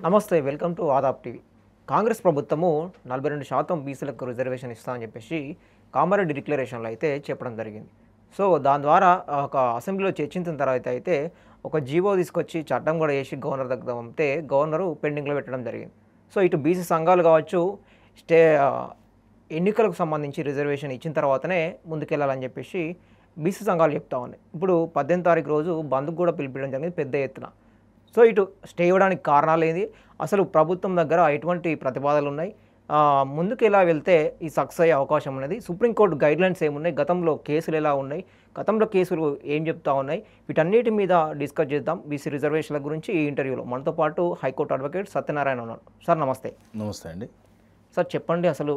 నమస్తే welcome to Aadab TV. Congress ప్రభుత్వము 42% బీసీలకు రిజర్వేషన్ ఇస్తామని చెప్పేసి కామారెడ్డి డిక్లరేషన్లో అయితే చెప్పడం జరిగింది. సో దాని ద్వారా ఒక అసెంబ్లీలో చర్చించిన తర్వాత అయితే ఒక జీవో తీసుకొచ్చి చట్టం కూడా చేసి గవర్నర్ దగ్గర పంపితే గవర్నరు పెండింగ్లో పెట్టడం జరిగింది. సో ఇటు బీసీ సంఘాలు కావచ్చు, స్టే ఎన్నికలకు సంబంధించి రిజర్వేషన్ ఇచ్చిన తర్వాతనే ముందుకెళ్ళాలని చెప్పేసి బీసీ సంఘాలు చెప్తా ఉన్నాయి. ఇప్పుడు 18 తారీఖు రోజు బంద్కు కూడా పిలిపించడం జరిగింది పెద్ద ఎత్తున. సో ఇటు స్టే ఇవ్వడానికి కారణాలు ఏంది, అసలు ప్రభుత్వం దగ్గర ఎటువంటి ప్రతిపాదనలు ఉన్నాయి, ముందుకు ఎలా వెళ్తే ఈ సక్సెస్ అయ్యే అవకాశం ఉన్నది, సుప్రీంకోర్టు గైడ్లైన్స్ ఏమున్నాయి, గతంలో కేసులు ఎలా ఉన్నాయి, గతంలో కేసులు ఏం చెప్తా ఉన్నాయి, వీటన్నిటి మీద డిస్కస్ చేద్దాం. బీసీ రిజర్వేషన్ల గురించి ఈ ఇంటర్వ్యూలో మనతో పాటు హైకోర్టు అడ్వకేట్ సత్యనారాయణ ఉన్నారు. సార్ నమస్తే. నమస్తే అండి. సార్ చెప్పండి, అసలు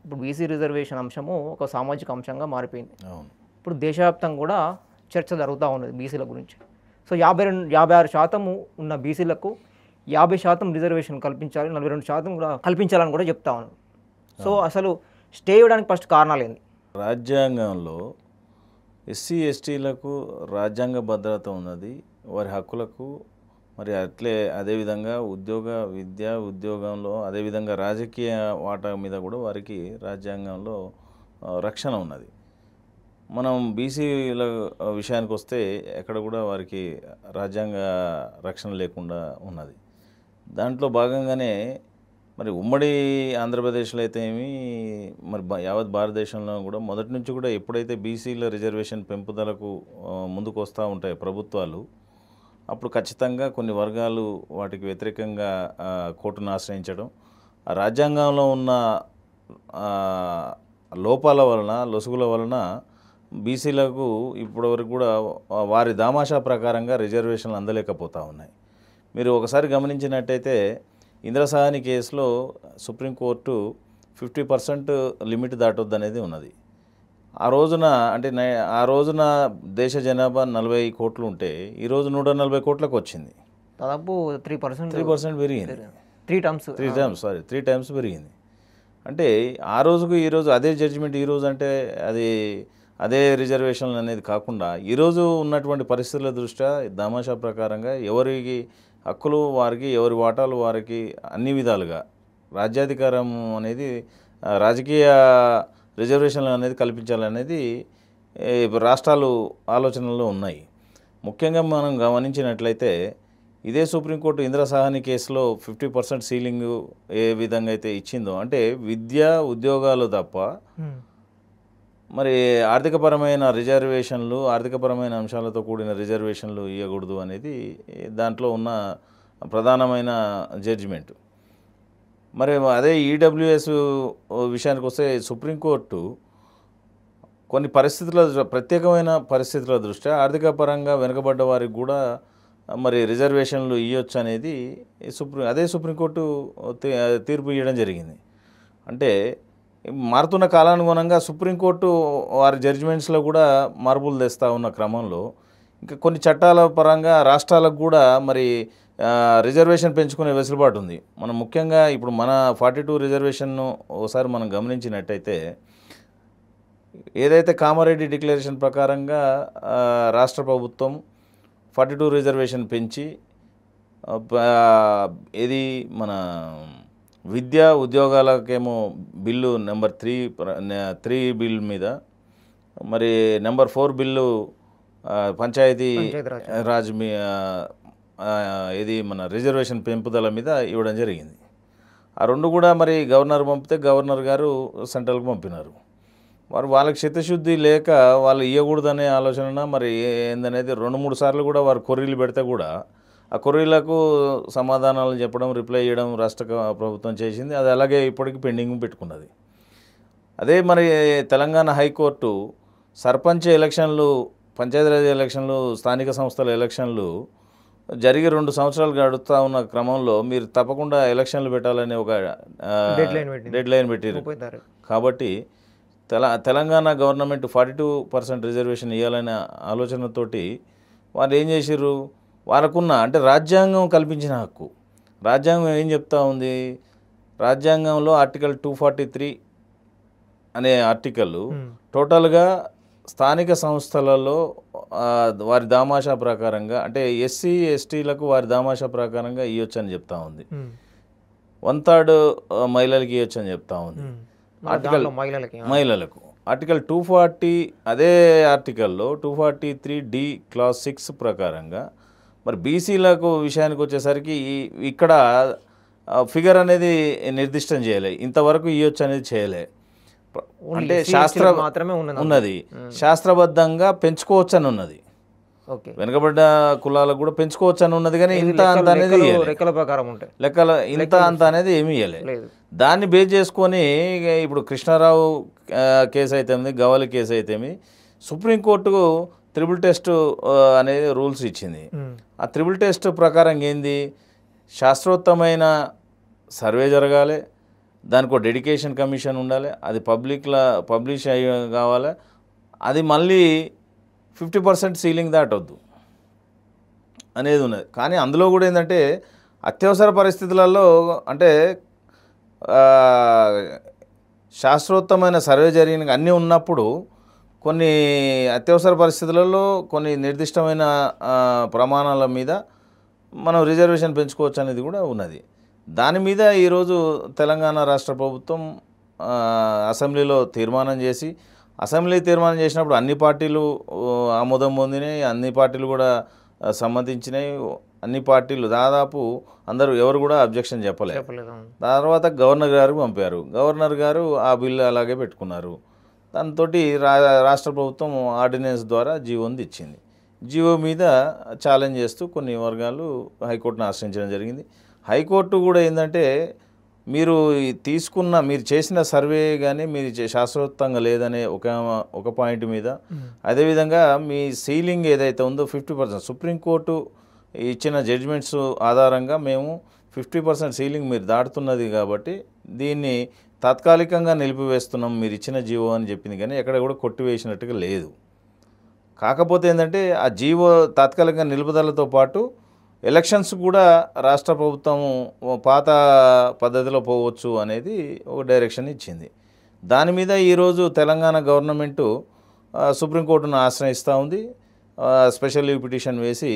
ఇప్పుడు బీసీ రిజర్వేషన్ అంశము ఒక సామాజిక అంశంగా మారిపోయింది. అవును. ఇప్పుడు దేశవ్యాప్తంగా కూడా చర్చ జరుగుతూ ఉన్నది బీసీల గురించి. సో 56% ఉన్న బీసీలకు 50% రిజర్వేషన్ కల్పించాలి, 42% కూడా కల్పించాలని కూడా చెప్తా ఉన్నాను. సో అసలు స్టే ఇవ్వడానికి ఫస్ట్ కారణాలు ఏంది? రాజ్యాంగంలో ఎస్సీ ఎస్టీలకు రాజ్యాంగ భద్రత ఉన్నది, వారి హక్కులకు. మరి అదేవిధంగా విద్య ఉద్యోగంలో, అదేవిధంగా రాజకీయ వాటా మీద కూడా వారికి రాజ్యాంగంలో రక్షణ ఉన్నది. మనం బీసీల విషయానికి వస్తే ఎక్కడ కూడా వారికి రాజ్యాంగ రక్షణ లేకుండా ఉన్నది. దాంట్లో భాగంగానే మరి ఉమ్మడి ఆంధ్రప్రదేశ్లో అయితే మరి యావత్ భారతదేశంలో కూడా మొదటి నుంచి కూడా ఎప్పుడైతే బీసీల రిజర్వేషన్ పెంపుదలకు ముందుకు వస్తూ ఉంటాయి ప్రభుత్వాలు, అప్పుడు ఖచ్చితంగా కొన్ని వర్గాలు వాటికి వ్యతిరేకంగా కోర్టును ఆశ్రయించడం, ఆ రాజ్యాంగంలో ఉన్న లోపాల వలన, లొసుగుల వలన బీసీలకు ఇప్పటివరకు కూడా వారి దామాషా ప్రకారంగా రిజర్వేషన్లు అందలేకపోతూ ఉన్నాయి. మీరు ఒకసారి గమనించినట్టయితే ఇంద్రసాని కేసులో సుప్రీంకోర్టు 50% లిమిట్ దాటొద్దనేది ఉన్నది. ఆ రోజున దేశ జనాభా 40 కోట్లు ఉంటే ఈరోజు 140 కోట్లకు వచ్చింది. దాదాపు 3% పెరిగింది. 3 టైమ్స్ పెరిగింది. అంటే ఆ రోజుకు ఈరోజు అదే జడ్జిమెంట్, ఈరోజు అంటే అదే రిజర్వేషన్లు అనేది కాకుండా ఈరోజు ఉన్నటువంటి పరిస్థితుల దృష్ట్యా దామాషా ప్రకారంగా ఎవరికి హక్కులు వారికి, ఎవరి వాటాలు వారికి అన్ని విధాలుగా రాజ్యాధికారం అనేది, రాజకీయ రిజర్వేషన్లు అనేది కల్పించాలనేది రాష్ట్రాలు ఆలోచనలో ఉన్నాయి. ముఖ్యంగా మనం గమనించినట్లయితే ఇదే సుప్రీంకోర్టు ఇంద్రసాని కేసులో 50% సీలింగ్ ఏ విధంగా అయితే ఇచ్చిందో, అంటే విద్య ఉద్యోగాలు తప్ప మరి ఆర్థికపరమైన రిజర్వేషన్లు, ఆర్థికపరమైన అంశాలతో కూడిన రిజర్వేషన్లు ఇవ్వకూడదు అనేది దాంట్లో ఉన్న ప్రధానమైన జడ్జిమెంట్. మరి అదే ఈడబ్ల్యూఎస్ విషయానికి వస్తే సుప్రీంకోర్టు కొన్ని ప్రత్యేకమైన పరిస్థితుల దృష్ట్యా ఆర్థిక పరంగా వెనుకబడ్డ వారికి కూడా మరి రిజర్వేషన్లు ఇవ్వచ్చు అనేది అదే సుప్రీంకోర్టు తీర్పు ఇవ్వడం జరిగింది. అంటే మారుతున్న కాలానుగుణంగా సుప్రీంకోర్టు వారి జడ్జిమెంట్స్లో కూడా మార్పులు తెస్తూ ఉన్న క్రమంలో ఇంకా కొన్ని చట్టాల పరంగా రాష్ట్రాలకు కూడా మరి రిజర్వేషన్ పెంచుకునే వెసులుబాటు ఉంది. మనం ముఖ్యంగా ఇప్పుడు మన 42 రిజర్వేషన్ను ఒకసారి మనం గమనించినట్టయితే, ఏదైతే కామారెడ్డి డిక్లరేషన్ ప్రకారంగా రాష్ట్ర ప్రభుత్వం 42 రిజర్వేషన్ పెంచి ఏది మన విద్యా ఉద్యోగాలకేమో బిల్లు నెంబర్ 3 బిల్ మీద, మరి నెంబర్ 4 బిల్లు పంచాయతీ రాజ్ ఇది మన రిజర్వేషన్ పెంపుదల మీద ఇవ్వడం జరిగింది. ఆ రెండు కూడా మరి గవర్నర్ పంపితే గవర్నర్ గారు సెంట్రల్కి పంపినారు. వాళ్ళకి చిత్తశుద్ధి లేక వాళ్ళు ఇవ్వకూడదనే ఆలోచన మరి ఏందనేది 2-3 సార్లు కూడా వారు కొర్రీలు పెడితే కూడా ఆ కొర్రీలకు సమాధానాలు చెప్పడం, రిప్లై చేయడం రాష్ట్ర ప్రభుత్వం చేసింది. అది అలాగే ఇప్పటికీ పెండింగ్ పెట్టుకున్నది. అదే మరి తెలంగాణ హైకోర్టు సర్పంచ్ ఎలక్షన్లు, పంచాయతీరాజ్ ఎలక్షన్లు, స్థానిక సంస్థల ఎలక్షన్లు జరిగి 2 సంవత్సరాలు గడుస్తూ ఉన్న క్రమంలో మీరు తప్పకుండా ఎలక్షన్లు పెట్టాలని ఒక డెడ్ లైన్ పెట్టారు. కాబట్టి తెలంగాణ గవర్నమెంట్ 42% రిజర్వేషన్ ఇవ్వాలనే ఆలోచనతోటి వాళ్ళు ఏం చేశారు, వాళ్ళకున్న అంటే రాజ్యాంగం కల్పించిన హక్కు, రాజ్యాంగం ఏం చెప్తా ఉంది, రాజ్యాంగంలో ఆర్టికల్ 243 అనే ఆర్టికల్ టోటల్గా స్థానిక సంస్థలలో వారి దామాషా ప్రకారంగా అంటే ఎస్సీ ఎస్టీలకు వారి దామాషా ప్రకారంగా ఇవ్వచ్చు అని చెప్తా ఉంది. 1/3 మహిళలకి ఇవ్వచ్చు అని చెప్తా ఉంది. మహిళలకు ఆర్టికల్ 240 అదే ఆర్టికల్లో 243D క్లాస్ 6 ప్రకారంగా మరి బీసీలకు విషయానికి వచ్చేసరికి ఇక్కడ ఫిగర్ అనేది నిర్దిష్టం చేయలే, ఇంతవరకు ఇవ్వచ్చు అనేది చేయలే. అంటే మాత్రమే ఉన్నది శాస్త్రబద్ధంగా పెంచుకోవచ్చు అని ఉన్నది. వెనుకబడ్డ కులాలకు కూడా పెంచుకోవచ్చు అని ఉన్నది, కానీ ఇంత అంత అనేది లెక్కల ప్రకారం ఉంటాయి, లెక్కల ఇంత అంత అనేది ఏమీ ఇవ్వలేదు. దాన్ని బేస్ చేసుకొని ఇప్పుడు కృష్ణారావు కేసు అయితేమి, గవలి కేసు అయితేమి, సుప్రీంకోర్టు త్రిబుల్ టెస్ట్ అనేది రూల్స్ ఇచ్చింది. ఆ త్రిబుల్ టెస్ట్ ప్రకారం ఏంది, శాస్త్రోత్తమైన సర్వే జరగాలి, దానికి ఒక డెడికేషన్ కమిషన్ ఉండాలి, అది పబ్లిష్ అయ్యి కావాలి, అది మళ్ళీ 50% సీలింగ్ దాటొద్దు అనేది ఉన్నది. కానీ అందులో కూడా ఏంటంటే అత్యవసర పరిస్థితులలో అంటే శాస్త్రోత్తమైన సర్వే జరిగిన అన్నీ ఉన్నప్పుడు కొన్ని అత్యవసర పరిస్థితులలో కొన్ని నిర్దిష్టమైన ప్రమాణాల మీద మనం రిజర్వేషన్ పెంచుకోవచ్చు అనేది కూడా ఉన్నది. దాని మీద ఈరోజు తెలంగాణ రాష్ట్ర ప్రభుత్వం అసెంబ్లీలో తీర్మానం చేసి, అసెంబ్లీ తీర్మానం చేసినప్పుడు అన్ని పార్టీలు ఆమోదం పొందినాయి, అన్ని పార్టీలు కూడా సమ్మతించినాయి, అన్ని పార్టీలు దాదాపు అందరూ ఎవరు కూడా అబ్జెక్షన్ చెప్పలేదు. తర్వాత గవర్నర్ గారికి పంపారు, గవర్నర్ గారు ఆ బిల్లు అలాగే పెట్టుకున్నారు. దాంతో రాష్ట్ర ప్రభుత్వం ఆర్డినెన్స్ ద్వారా జీవోని ఇచ్చింది. జీవో మీద ఛాలెంజ్ చేస్తూ కొన్ని వర్గాలు హైకోర్టును ఆశ్రయించడం జరిగింది. హైకోర్టు కూడా ఏంటంటే మీరు మీరు చేసిన సర్వే కానీ మీరు శాస్త్రోత్తంగా లేదనే ఒక పాయింట్ మీద, అదేవిధంగా మీ సీలింగ్ ఏదైతే ఉందో 50%, సుప్రీంకోర్టు ఇచ్చిన జడ్జిమెంట్స్ ఆధారంగా మేము 50% సీలింగ్ మీరు దాటుతున్నది కాబట్టి దీన్ని తాత్కాలికంగా నిలిపివేస్తున్నాం మీరు ఇచ్చిన జీవో అని చెప్పింది, కానీ ఎక్కడ కూడా కొట్టివేసినట్టుగా లేదు. కాకపోతే ఏంటంటే ఆ జీవో తాత్కాలికంగా నిలుపుదలతో పాటు ఎలక్షన్స్ కూడా రాష్ట్ర ప్రభుత్వం పాత పద్ధతిలో పోవచ్చు అనేది ఒక డైరెక్షన్ ఇచ్చింది. దాని మీద ఈరోజు తెలంగాణ గవర్నమెంటు సుప్రీంకోర్టును ఆశ్రయిస్తూ ఉంది. స్పెషల్ లీవ్ పిటిషన్ వేసి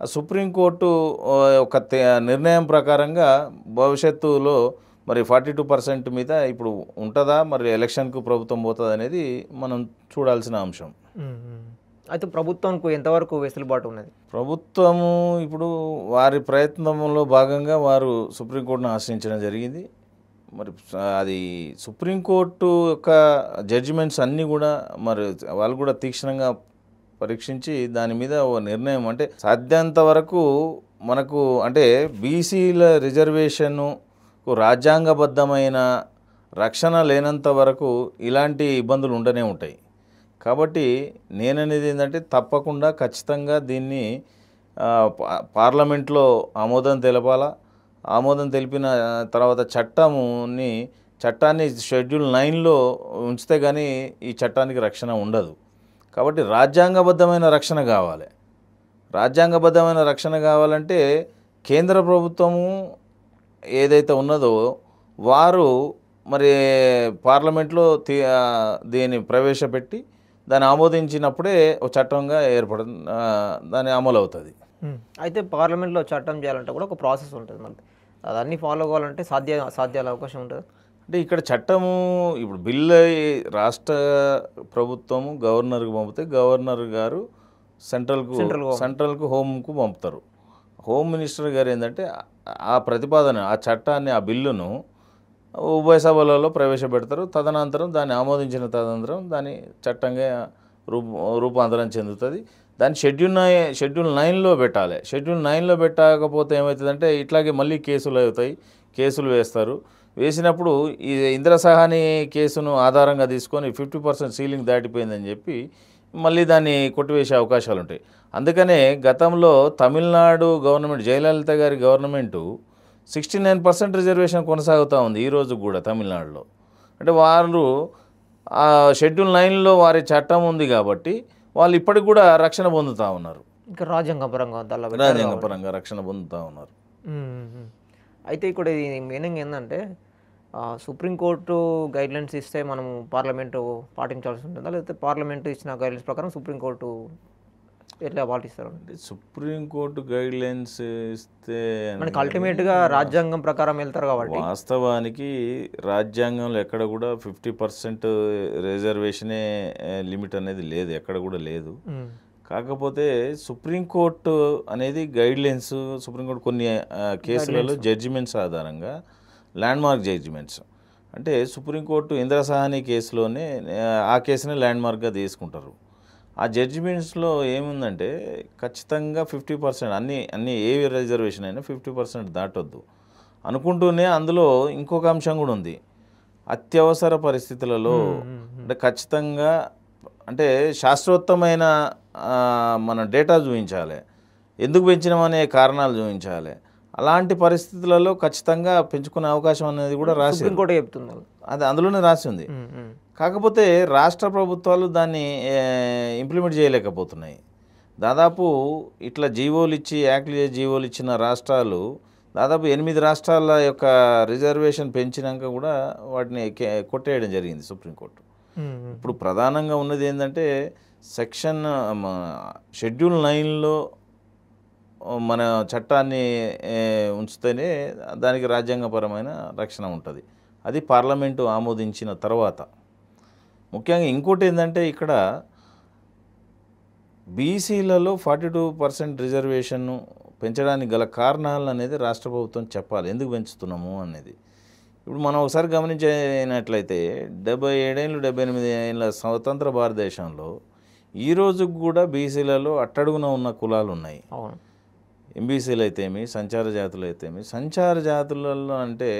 సుప్రీంకోర్టు ఒక నిర్ణయం ప్రకారంగా భవిష్యత్తులో మరి 42% మీద ఇప్పుడు ఉంటుందా, మరి ఎలక్షన్కు ప్రభుత్వం పోతుంది అనేది మనం చూడాల్సిన అంశం. అయితే ప్రభుత్వానికి ఎంతవరకు వెసులుబాటు ఉన్నది? ప్రభుత్వము ఇప్పుడు వారి ప్రయత్నంలో భాగంగా వారు సుప్రీంకోర్టును ఆశ్రయించడం జరిగింది. మరి అది సుప్రీంకోర్టు యొక్క జడ్జిమెంట్స్ అన్నీ కూడా మరి వాళ్ళు కూడా తీక్షణంగా పరీక్షించి దాని మీద ఓ నిర్ణయం, అంటే సాధ్యంత వరకు మనకు అంటే బీసీల రిజర్వేషన్కు రాజ్యాంగబద్ధమైన రక్షణ లేనంత వరకు ఇలాంటి ఇబ్బందులు ఉండనే ఉంటాయి. కాబట్టి నేననేది ఏంటంటే తప్పకుండా ఖచ్చితంగా దీన్ని పార్లమెంట్లో ఆమోదం తెలపాలా. ఆమోదం తెలిపిన తర్వాత చట్టాన్ని షెడ్యూల్ 9లో ఉంచితే కానీ ఈ చట్టానికి రక్షణ ఉండదు. కాబట్టి రాజ్యాంగబద్ధమైన రక్షణ కావాలి. రాజ్యాంగబద్ధమైన రక్షణ కావాలంటే కేంద్ర ప్రభుత్వము ఏదైతే ఉన్నదో వారు మరి పార్లమెంట్లో దీన్ని ప్రవేశపెట్టి దాన్ని ఆమోదించినప్పుడే ఒక చట్టంగా దాని అమలు అవుతుంది. అయితే పార్లమెంట్లో చట్టం చేయాలంటే కూడా ఒక ప్రాసెస్ ఉంటుంది, మళ్ళీ అదన్నీ ఫాలో అవ్వాలంటే సాధ్యాల అవకాశం ఉంటుంది. అంటే ఇక్కడ చట్టము ఇప్పుడు బిల్లు రాష్ట్ర ప్రభుత్వము గవర్నర్కి పంపితే గవర్నర్ గారు సెంట్రల్కు హోంకు పంపుతారు. హోమ్ మినిస్టర్ గారు ఏంటంటే ఆ ప్రతిపాదన ఆ చట్టాన్ని ఆ బిల్లును ఉభయ సభలలో ప్రవేశపెడతారు. తదనంతరం దాన్ని ఆమోదించిన తదనంతరం దాన్ని చట్టంగా రూపాంతరం చెందుతుంది. దాన్ని షెడ్యూల్ 9లో పెట్టాలి. షెడ్యూల్ 9లో పెట్టకపోతే ఏమవుతుందంటే ఇట్లాగే మళ్ళీ కేసులు వేస్తారు. వేసినప్పుడు ఈ ఇంద్రసహాని కేసును ఆధారంగా తీసుకొని 50% సీలింగ్ దాటిపోయిందని చెప్పి మళ్ళీ దాన్ని కొట్టివేసే అవకాశాలు ఉంటాయి. అందుకనే గతంలో తమిళనాడు గవర్నమెంట్ జయలలిత గారి గవర్నమెంటు 69% రిజర్వేషన్ కొనసాగుతూ ఉంది ఈరోజు కూడా తమిళనాడులో. అంటే వారు ఆ షెడ్యూల్ 9లో వారి చట్టం ఉంది కాబట్టి వాళ్ళు ఇప్పటికి కూడా రక్షణ పొందుతూ ఉన్నారు. ఇంకా రాజ్యాంగపరంగా రక్షణ పొందుతూ ఉన్నారు. అయితే ఇక్కడ మీనింగ్ ఏంటంటే సుప్రీంకోర్టు గైడ్లైన్స్ ఇస్తే మనము పార్లమెంటు పాటించాల్సి ఉంటుందా, లేకపోతే పార్లమెంటు ఇచ్చిన గైడ్లైన్స్ ప్రకారం సుప్రీంకోర్టు ఎట్లా పాటిస్తారు? అంటే సుప్రీంకోర్టు గైడ్లైన్స్ ఇస్తే మనకి అల్టిమేట్గా రాజ్యాంగం ప్రకారం వెళ్తారు కాబట్టి. వాస్తవానికి రాజ్యాంగంలో ఎక్కడ కూడా 50% రిజర్వేషనే లిమిట్ అనేది లేదు, ఎక్కడ కూడా లేదు. కాకపోతే సుప్రీంకోర్టు అనేది గైడ్లైన్స్, సుప్రీంకోర్టు కొన్ని కేసులలో జడ్జిమెంట్స్ ఆధారంగా ల్యాండ్మార్క్ జడ్జిమెంట్స్, అంటే సుప్రీంకోర్టు ఇంద్రసాహని కేసులోనే ఆ కేసునే ల్యాండ్మార్క్గా తీసుకుంటారు. ఆ జడ్జిమెంట్స్లో ఏముందంటే ఖచ్చితంగా 50% అన్ని ఏ రిజర్వేషన్ అయినా 50% దాటొద్దు అనుకుంటూనే అందులో ఇంకొక అంశం కూడా ఉంది. అత్యవసర పరిస్థితులలో అంటే ఖచ్చితంగా అంటే శాస్త్రోత్తమైన మన డేటా చూపించాలి, ఎందుకు పెంచినామనే కారణాలు చూపించాలి. అలాంటి పరిస్థితులలో ఖచ్చితంగా పెంచుకునే అవకాశం అనేది కూడా రాసి సుప్రీంకోర్టు చెప్తుంది, అది అందులోనే రాసి ఉంది. కాకపోతే రాష్ట్ర ప్రభుత్వాలు దాన్ని ఇంప్లిమెంట్ చేయలేకపోతున్నాయి. దాదాపు ఇట్లా జీవోలు ఇచ్చి యాక్ట్లు చేసి జీవోలు ఇచ్చిన రాష్ట్రాలు దాదాపు 8 రాష్ట్రాల యొక్క రిజర్వేషన్ పెంచినాక కూడా వాటిని కొట్టేయడం జరిగింది సుప్రీంకోర్టు. ఇప్పుడు ప్రధానంగా ఉన్నది ఏంటంటే సెక్షన్ షెడ్యూల్ 9లో మన చట్టాన్ని ఉంచితేనే దానికి రాజ్యాంగపరమైన రక్షణ ఉంటుంది. అది పార్లమెంటు ఆమోదించిన తర్వాత. ముఖ్యంగా ఇంకోటి ఏంటంటే ఇక్కడ బీసీలలో 42% రిజర్వేషన్ను పెంచడానికి గల కారణాలు అనేది రాష్ట్ర ప్రభుత్వం చెప్పాలి, ఎందుకు పెంచుతున్నాము అనేది. ఇప్పుడు మనం ఒకసారి గమనించినట్లయితే 77 ఏళ్ళు 78 ఏళ్ళ స్వతంత్ర భారతదేశంలో ఈ రోజుకు కూడా బీసీలలో అట్టడుగున ఉన్న కులాలు ఉన్నాయి. ఎంబీసీలు అయితేమి, సంచార జాతులు అయితేమి. సంచార జాతులలో అంటే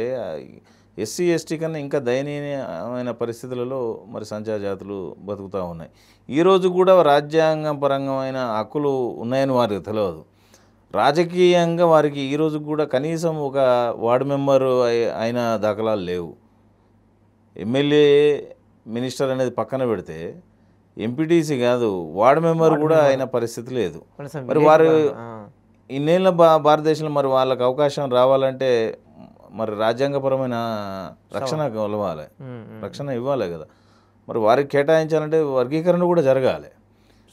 ఎస్సీ ఎస్టీ కన్నా ఇంకా దయనీయమైన పరిస్థితులలో మరి సంచార జాతులు బతుకుతూ ఉన్నాయి. ఈరోజు కూడా రాజ్యాంగపరమైన హక్కులు ఉన్నాయని వారికి తెలియదు. రాజకీయంగా వారికి ఈరోజు కూడా కనీసం ఒక వార్డు మెంబరు అయిన దాఖలాలు లేవు. ఎమ్మెల్యే మినిస్టర్ అనేది పక్కన పెడితే ఎంపీటీసీ కాదు, వార్డు మెంబర్ కూడా అయిన పరిస్థితి లేదు. మరి వారు ఇన్నేళ్ళ భారతదేశంలో మరి వాళ్ళకి అవకాశం రావాలంటే మరి రాజ్యాంగపరమైన రక్షణ కలవాలి, రక్షణ ఇవ్వాలి కదా. మరి వారికి కేటాయించాలంటే వర్గీకరణ కూడా జరగాలి.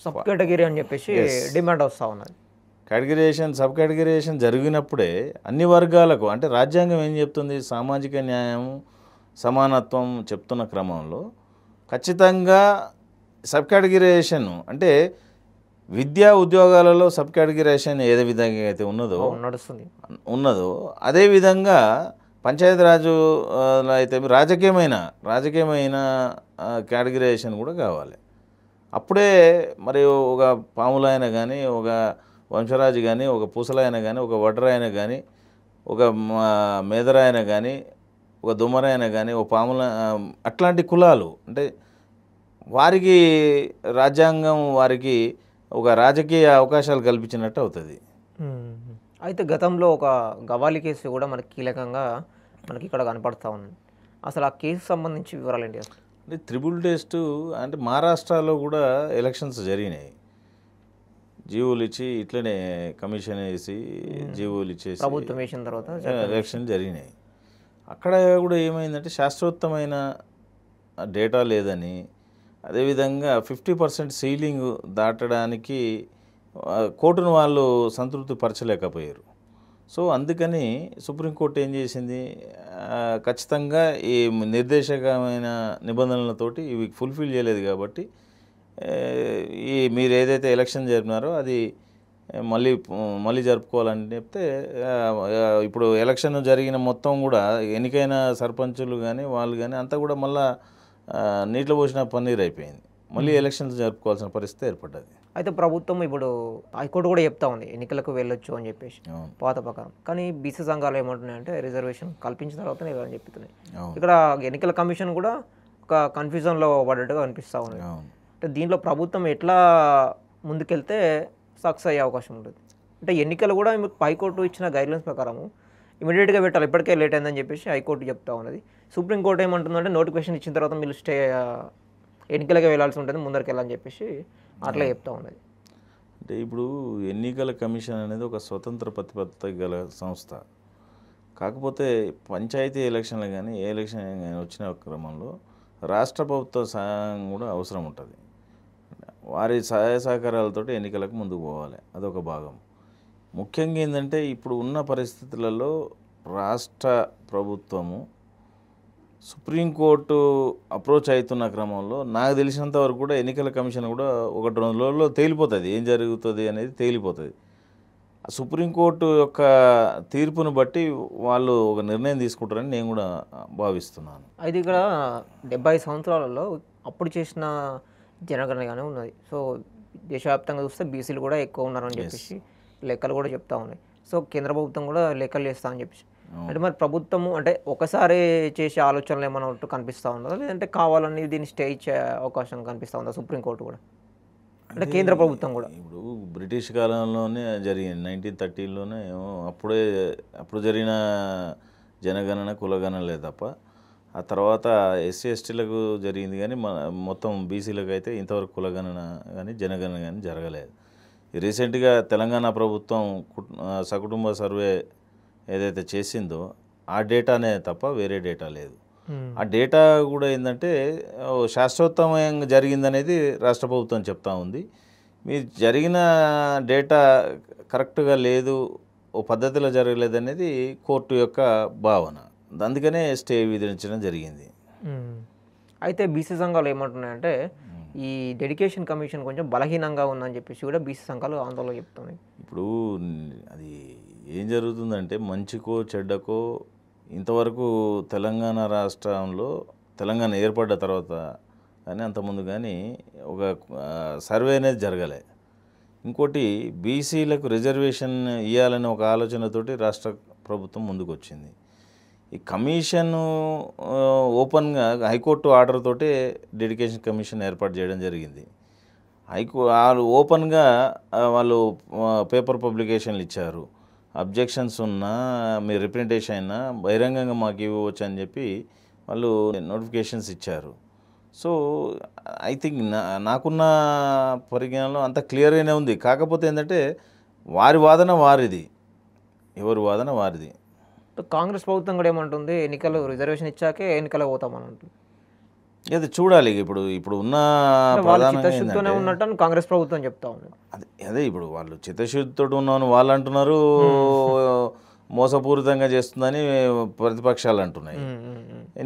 సబ్ కేటగిరీ అని చెప్పేసి డిమాండ్ వస్తూ ఉన్నది. సబ్ కేటగిరేషన్ జరిగినప్పుడే అన్ని వర్గాలకు, అంటే రాజ్యాంగం ఏం చెప్తుంది, సామాజిక న్యాయం సమానత్వం చెప్తున్న క్రమంలో ఖచ్చితంగా సబ్ కేటగిరేషన్ అంటే విద్యా ఉద్యోగాలలో సబ్ కేటగిరేషన్ ఏ విధంగా అయితే ఉన్నదో అదేవిధంగా పంచాయతీరాజు అయితే రాజకీయమైన కేటగిరేషన్ కూడా కావాలి. అప్పుడే మరి ఒక పాములైన కానీ, ఒక వంశరాజు కానీ, ఒక పూసలైన కానీ, ఒక వడ్రాయన కానీ, ఒక మేదరాయన కానీ, ఒక దుమ్మరాయన కానీ, ఒక పాముల అట్లాంటి కులాలు అంటే వారికి రాజ్యాంగం వారికి ఒక రాజకీయ అవకాశాలు కల్పించినట్టు అవుతుంది. అయితే గతంలో ఒక గవాలి కేసు కూడా మనకి కీలకంగా మనకి ఇక్కడ కనపడుతూ ఉంది. అసలు ఆ కేసు సంబంధించి వివరాలు ఏంటి? అసలు అంటే త్రిబుల్ టెస్ట్ అంటే మహారాష్ట్రలో కూడా ఎలక్షన్స్ జరిగినాయి. జీవోలు ఇచ్చి ఇట్లనే కమిషన్ వేసి జీవోలు ఇచ్చేసి ప్రభుత్వం వేసిన తర్వాత ఎలక్షన్ జరిగినాయి. అక్కడ కూడా ఏమైందంటే శాస్త్రోత్తమైన డేటా లేదని, అదేవిధంగా 50% సీలింగ్ దాటడానికి కోర్టును వాళ్ళు సంతృప్తి పరచలేకపోయారు. సో అందుకని సుప్రీంకోర్టు ఏం చేసింది, ఖచ్చితంగా ఈ నిర్దేశకమైన నిబంధనలతోటి ఇవి ఫుల్ఫిల్ చేయలేదు కాబట్టి మీరు ఏదైతే ఎలక్షన్ జరిపినారో అది మళ్ళీ జరుపుకోవాలని చెప్తే ఇప్పుడు ఎలక్షన్ జరిగిన మొత్తం కూడా ఎన్నికైన సర్పంచులు కానీ వాళ్ళు కానీ అంతా కూడా మళ్ళీ నీటిలో పోసిన పన్నీరు అయిపోయింది. మళ్ళీ ఎలక్షన్స్ జరుపుకోవాల్సిన పరిస్థితి ఏర్పడ్డది. అయితే ప్రభుత్వం ఇప్పుడు హైకోర్టు కూడా చెప్తా ఉంది ఎన్నికలకు వెళ్ళొచ్చు అని చెప్పేసి పాత ప్రకారం. కానీ బీసీ సంఘాలు ఏమంటున్నాయంటే రిజర్వేషన్ కల్పించిన తర్వాత అని చెప్తున్నాయి. ఇక్కడ ఎన్నికల కమిషన్ కూడా ఒక కన్ఫ్యూజన్లో పడ్డట్టుగా అనిపిస్తూ ఉంది. అంటే దీంట్లో ప్రభుత్వం ఎట్లా ముందుకెళ్తే సక్సెస్ అయ్యే అవకాశం ఉంటుంది? అంటే ఎన్నికలు కూడా హైకోర్టు ఇచ్చిన గైడ్లైన్స్ ప్రకారము ఇమీడియట్గా పెట్టాలి, ఇప్పటికే లేట్ అయిందని చెప్పేసి హైకోర్టు చెప్తా ఉన్నది. సుప్రీంకోర్టు ఏమంటుందంటే నోటిఫికేషన్ ఇచ్చిన తర్వాత మీరు ఎన్నికలకే వెళ్ళాల్సి ఉంటుంది, ముందరికి వెళ్ళాలని చెప్పేసి అట్లా చెప్తా ఉన్నది. అంటే ఇప్పుడు ఎన్నికల కమిషన్ అనేది ఒక స్వతంత్ర ప్రతిపత్తి గల సంస్థ. కాకపోతే పంచాయతీ ఎలక్షన్లు కానీ ఏ ఎలక్షన్ కానీ వచ్చిన క్రమంలో రాష్ట్ర ప్రభుత్వ సహాయం కూడా అవసరం ఉంటుంది. వారి సహాయ సహకారాలతో ఎన్నికలకు ముందుకు పోవాలి, అదొక భాగం. ముఖ్యంగా ఏంటంటే ఇప్పుడు ఉన్న పరిస్థితులలో రాష్ట్ర ప్రభుత్వము సుప్రీంకోర్టు అప్రోచ్ అవుతున్న క్రమంలో నాకు తెలిసినంత వరకు కూడా ఎన్నికల కమిషన్ కూడా 1-2 రోజుల్లో తేలిపోతుంది, ఏం జరుగుతుంది అనేది తేలిపోతుంది. సుప్రీంకోర్టు యొక్క తీర్పును బట్టి వాళ్ళు ఒక నిర్ణయం తీసుకుంటారని నేను కూడా భావిస్తున్నాను. అయితే ఇక్కడ 75 సంవత్సరాలలో అప్పుడు చేసిన జనగణనగానే ఉన్నది. సో దేశవ్యాప్తంగా చూస్తే బీసీలు కూడా ఎక్కువ ఉన్నారని చెప్పేసి లెక్కలు కూడా చెప్తా ఉన్నాయి. సో కేంద్ర ప్రభుత్వం కూడా లెక్కలు చేస్తా అని చెప్పేసి, అంటే మరి ప్రభుత్వము అంటే ఒకసారి చేసే ఆలోచనలు ఏమైనా ఉంటూ కనిపిస్తూ ఉందా, లేదంటే కావాలని దీన్ని స్టే ఇచ్చే అవకాశం కనిపిస్తూ ఉందా సుప్రీంకోర్టు కూడా, అంటే కేంద్ర ప్రభుత్వం కూడా? ఇప్పుడు బ్రిటిష్ కాలంలోనే జరిగింది, 1930లోనే అప్పుడు జరిగిన జనగణన కులగణనలే తప్ప ఆ తర్వాత ఎస్సీ ఎస్టీలకు జరిగింది, కానీ మొత్తం బీసీలకు అయితే ఇంతవరకు కులగణన కానీ జనగణన కానీ జరగలేదు. రీసెంట్గా తెలంగాణ ప్రభుత్వం సకుటుంబ సర్వే ఏదైతే చేసిందో ఆ డేటానే తప్ప వేరే డేటా లేదు. ఆ డేటా కూడా ఏంటంటే శాశ్వతంగా జరిగిందనేది రాష్ట్ర ప్రభుత్వం చెప్తా ఉంది. మీరు జరిగిన డేటా కరెక్ట్గా లేదు, ఓ పద్ధతిలో జరగలేదనేది కోర్టు యొక్క భావన. అందుకనే స్టే విధించడం జరిగింది. అయితే బీసీ సంఘాలు ఏమంటున్నాయంటే ఈ డెడికేషన్ కమిషన్ కొంచెం బలహీనంగా ఉందని చెప్పేసి కూడా బీసీ సంఘాలు ఆందోళన చెప్తున్నాయి. ఇప్పుడు అది ఏం జరుగుతుందంటే మంచికో చెడ్డకో ఇంతవరకు తెలంగాణ రాష్ట్రంలో తెలంగాణ ఏర్పడ్డ తర్వాత కానీ అంతకుముందు కానీ ఒక సర్వే అనేది జరగలే. ఇంకోటి బీసీలకు రిజర్వేషన్ ఇవ్వాలనే ఒక ఆలోచనతోటి రాష్ట్ర ప్రభుత్వం ముందుకు వచ్చింది. ఈ కమిషన్ ఓపెన్గా హైకోర్టు ఆర్డర్ తోటే డెడికేషన్ కమిషన్ ఏర్పాటు చేయడం జరిగింది. వాళ్ళు ఓపెన్గా వాళ్ళు పేపర్ పబ్లికేషన్లు ఇచ్చారు. అబ్జెక్షన్స్ ఉన్నా మీ రిప్రజెంటేషన్ అయినా బహిరంగంగా మాకు ఇవ్వచ్చు అని చెప్పి వాళ్ళు నోటిఫికేషన్స్ ఇచ్చారు. సో ఐ థింక్ నాకున్న పరిజ్ఞానంలో అంత క్లియర్గానే ఉంది. కాకపోతే ఏంటంటే వారి వాదన వారిది, ఎవరి వాదన వారిది. కాంగ్రెస్ ప్రభుత్వం కూడా ఏమంటుంది, ఎన్నికలు రిజర్వేషన్ ఇచ్చాకే ఎన్నికలు పోతామని అంటుంది. అది చూడాలి. ఇప్పుడు ఉన్న చిత్తశుద్ధితోనే ఉన్నట్టు కాంగ్రెస్ ప్రభుత్వం చెప్తా ఉంది. అదే ఇప్పుడు వాళ్ళు చిత్తశుద్ధితో ఉన్నామని వాళ్ళు అంటున్నారు, మోసపూరితంగా చేస్తుందని ప్రతిపక్షాలు అంటున్నాయి.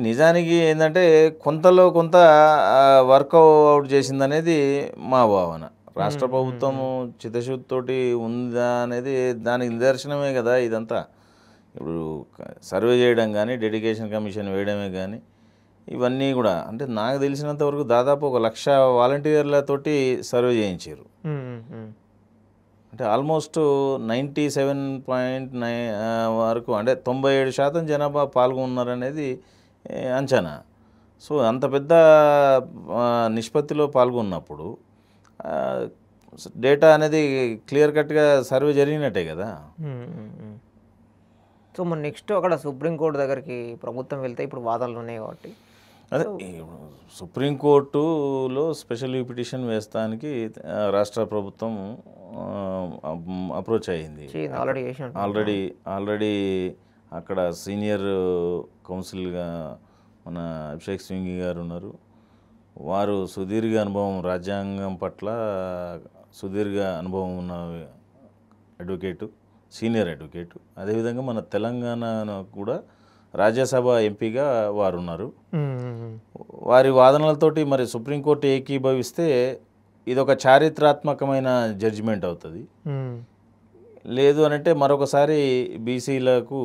నిజానికి ఏంటంటే కొంతలో కొంత వర్కౌట్ చేసిందనేది మా భావన. రాష్ట్ర ప్రభుత్వం చిత్తశుద్ధితోటి ఉందా అనేది దానికి నిదర్శనమే కదా ఇదంతా. ఇప్పుడు సర్వే చేయడం కానీ డెడికేషన్ కమిషన్ వేయడమే కానీ ఇవన్నీ కూడా అంటే నాకు తెలిసినంత వరకు దాదాపు 1,00,000 వాలంటీర్లతోటి సర్వే చేయించారు. అంటే ఆల్మోస్ట్ 97.9 వరకు అంటే 97% జనాభా పాల్గొన్నారనేది అంచనా. సో అంత పెద్ద నిష్పత్తిలో పాల్గొన్నప్పుడు డేటా అనేది క్లియర్ కట్గా సర్వే జరిగినట్టే కదా. సో మన నెక్స్ట్ అక్కడ సుప్రీంకోర్టు దగ్గరికి ప్రభుత్వం వెళ్తే ఇప్పుడు వాదనలు ఉన్నాయి కాబట్టి అదే సుప్రీంకోర్టులో స్పెషల్ పిటిషన్ వేస్తానికి రాష్ట్ర ప్రభుత్వం అప్రోచ్ అయ్యింది. ఆల్రెడీ అక్కడ సీనియర్ కౌన్సిల్గా మన అభిషేక్ సింఘి గారు ఉన్నారు. వారు సుదీర్ఘ అనుభవం, రాజ్యాంగం పట్ల సుదీర్ఘ అనుభవం ఉన్న అడ్వకేటు, సీనియర్ అడ్వకేటు. అదేవిధంగా మన తెలంగాణ కూడా రాజ్యసభ ఎంపీగా వారు ఉన్నారు. వారి వాదనలతోటి మరి సుప్రీంకోర్టు ఏకీభవిస్తే ఇదొక చారిత్రాత్మకమైన జడ్జిమెంట్ అవుతుంది. లేదు అనంటే మరొకసారి బీసీలకు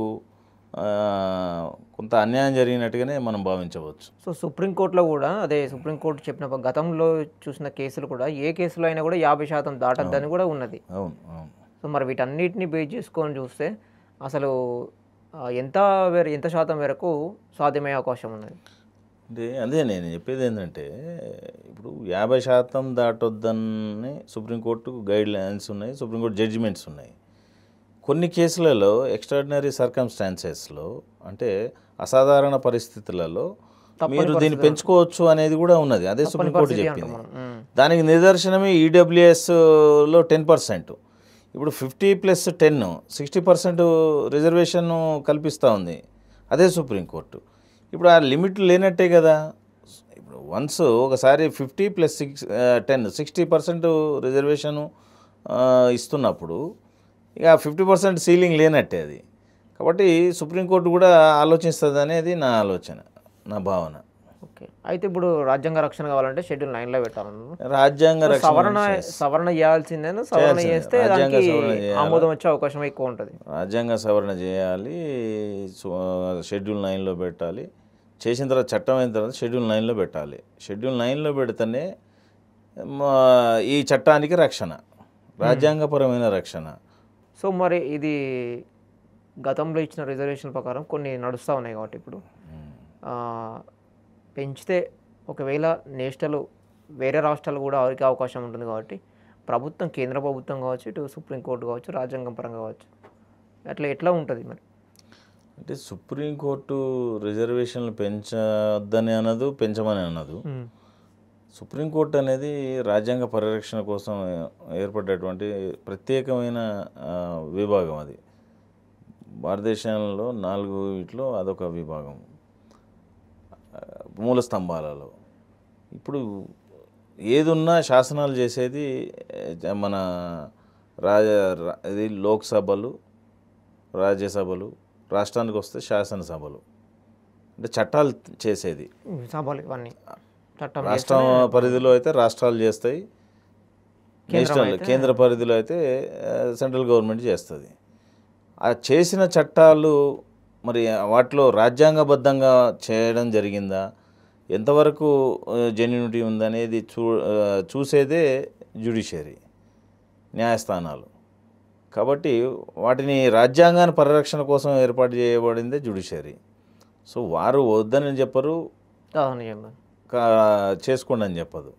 కొంత అన్యాయం జరిగినట్టుగానే మనం భావించవచ్చు. సో సుప్రీంకోర్టులో కూడా అదే సుప్రీంకోర్టు చెప్పిన గతంలో చూసిన కేసులు కూడా ఏ కేసులో అయినా కూడా 50% దాటద్దని కూడా ఉన్నది. అవును అవును. సో మరి వీటన్నిటిని బేస్ చేసుకొని చూస్తే అసలు ఎంత శాతం వరకు సాధ్యమయ్యే అవకాశం ఉన్నది? అంటే అదే నేను చెప్పేది ఏంటంటే ఇప్పుడు 50% దాటొద్దని సుప్రీంకోర్టు గైడ్ లైన్స్ ఉన్నాయి, సుప్రీంకోర్టు జడ్జిమెంట్స్ ఉన్నాయి. కొన్ని కేసులలో ఎక్స్ట్రాడినరీ సర్కమ్స్టాన్సెస్లో అంటే అసాధారణ పరిస్థితులలో మీరు దీన్ని పెంచుకోవచ్చు అనేది కూడా ఉన్నది. అదే సుప్రీంకోర్టు చెప్పింది. దానికి నిదర్శనమే ఈడబ్ల్యూఎస్లో 10%. ఇప్పుడు 50+10 60% రిజర్వేషన్ కల్పిస్తూ ఉంది అదే సుప్రీంకోర్టు. ఇప్పుడు ఆ లిమిట్ లేనట్టే కదా. ఇప్పుడు వన్స్ ఒకసారి 50+10 60% రిజర్వేషను ఇస్తున్నప్పుడు ఇక 50% సీలింగ్ లేనట్టే అది. కాబట్టి సుప్రీంకోర్టు కూడా ఆలోచిస్తుంది అనేది నా ఆలోచన, నా భావన. ఓకే. అయితే ఇప్పుడు రాజ్యాంగ రక్షణ కావాలంటే షెడ్యూల్ 9లో పెట్టాలన్నారు. రాజ్యాంగ రక్షణ సవరణ చేయాల్సిందేనా? సవరణ చేస్తే రాజ్యాంగ దానికి సవరణ చేయాలి. ఆమోదం వచ్చే అవకాశం ఎక్కువ ఉంటుంది. రాజ్యాంగ సవరణ చేయాలి, షెడ్యూల్ 9లో పెట్టాలి. చేసిన తర్వాత చట్టం అయిన తర్వాత షెడ్యూల్ 9లో పెట్టాలి. షెడ్యూల్ 9లో పెడితేనే ఈ చట్టానికి రక్షణ, రాజ్యాంగపరమైన రక్షణ. సో మరి ఇది గతంలో ఇచ్చిన రిజర్వేషన్ ప్రకారం కొన్ని నడుస్తూ ఉన్నాయి కాబట్టి ఇప్పుడు పెంచితే ఒకవేళ నేషనల్ వేరే రాష్ట్రాలు కూడా అవరికి అవకాశం ఉంటుంది కాబట్టి ప్రభుత్వం, కేంద్ర ప్రభుత్వం కావచ్చు, ఇటు సుప్రీంకోర్టు కావచ్చు, రాజ్యాంగం పరంగా కావచ్చు, అట్లా ఎట్లా ఉంటుంది మరి? అంటే సుప్రీంకోర్టు రిజర్వేషన్లు పెంచొద్దని అనదు, పెంచమని అనదు. సుప్రీంకోర్టు అనేది రాజ్యాంగ పరిరక్షణ కోసం ఏర్పడ్డటువంటి ప్రత్యేకమైన విభాగం. అది భారతదేశంలో 4 అదొక విభాగం, మూల స్తంభాలలో. ఇప్పుడు ఏదున్నా శాసనాలు చేసేది మన ఇది లోక్సభలు, రాజ్యసభలు, రాష్ట్రానికి వస్తే శాసనసభలు, అంటే చట్టాలు చేసేది. సభలు ఇవన్నీ చట్టం రాష్ట్రం పరిధిలో అయితే రాష్ట్రాలు చేస్తాయి, కేంద్ర పరిధిలో అయితే సెంట్రల్ గవర్నమెంట్ చేస్తుంది. ఆ చేసిన చట్టాలు మరి వాటిలో రాజ్యాంగబద్ధంగా చేయడం జరిగిందా, ఎంతవరకు జెన్యూనిటీ ఉందనేది చూసేదే జ్యుడిషియరీ, న్యాయస్థానాలు. కాబట్టి వాటిని రాజ్యాంగాన్ని పరిరక్షణ కోసం ఏర్పాటు చేయబడిందే జ్యుడిషియరీ. సో వారు వద్దని చెప్పరు, చేసుకోండి అని చెప్పదు.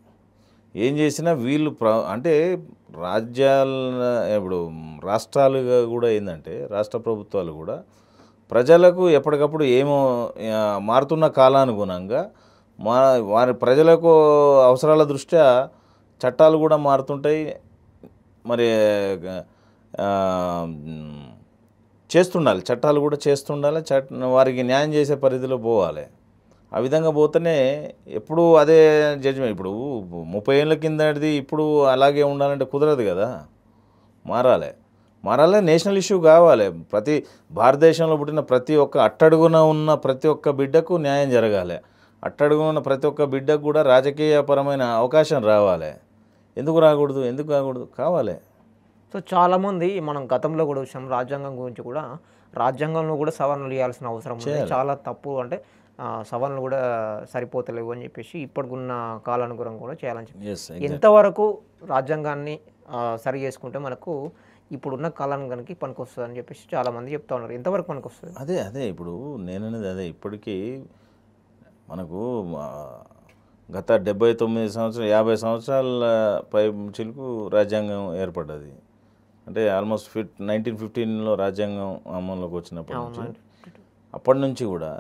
ఏం చేసినా వీళ్ళు అంటే ఇప్పుడు రాష్ట్రాలుగా కూడా ఏంటంటే రాష్ట్ర ప్రభుత్వాలు కూడా ప్రజలకు ఎప్పటికప్పుడు ఏమో మారుతున్న కాలానుగుణంగా వారి ప్రజలకు అవసరాల దృష్ట్యా చట్టాలు కూడా మారుతుంటాయి. మరి చేస్తుండాలి, చట్టాలు కూడా చేస్తుండాలి, వారికి న్యాయం చేసే పరిధిలో పోవాలి. ఆ విధంగా పోతేనే ఎప్పుడు అదే జడ్జిమెంట్. ఇప్పుడు 30 ఏళ్ళ కిందది ఇప్పుడు అలాగే ఉండాలంటే కుదరదు కదా. మారాలి, నేషనల్ ఇష్యూ కావాలి. ప్రతి భారతదేశంలో పుట్టిన ప్రతి ఒక్క అట్టడుగున ఉన్న ప్రతి ఒక్క బిడ్డకు న్యాయం జరగాలి. అట్టడుగున ఉన్న ప్రతి ఒక్క బిడ్డకు కూడా రాజకీయపరమైన అవకాశం రావాలి. ఎందుకు రాకూడదు, ఎందుకు కాకూడదు, కావాలి. సో చాలామంది మనం గతంలో కూడా వచ్చాం, రాజ్యాంగం గురించి కూడా రాజ్యాంగంలో కూడా సవరణలు చేయాల్సిన అవసరం ఉంది, చాలా తప్పు, అంటే సవరణలు కూడా సరిపోతలేవు అని చెప్పేసి ఇప్పటికున్న కాలానుగుణం కూడా చేయాలని చెప్పి ఎంతవరకు రాజ్యాంగాన్ని సరి చేసుకుంటే మనకు ఇప్పుడున్న కాలానికి పనికి వస్తుంది అని చెప్పేసి చాలామంది చెప్తా ఉన్నారు. ఎంతవరకు పనికి వస్తుంది? అదే ఇప్పుడు నేననేది అదే. ఇప్పటికీ మనకు గత 79 సంవత్సరాలు 50 సంవత్సరాల పై చిలుకు రాజ్యాంగం ఏర్పడ్డది. అంటే ఆల్మోస్ట్ 1915లో రాజ్యాంగం అమల్లోకి వచ్చినప్పటి నుంచి అప్పటి నుంచి కూడా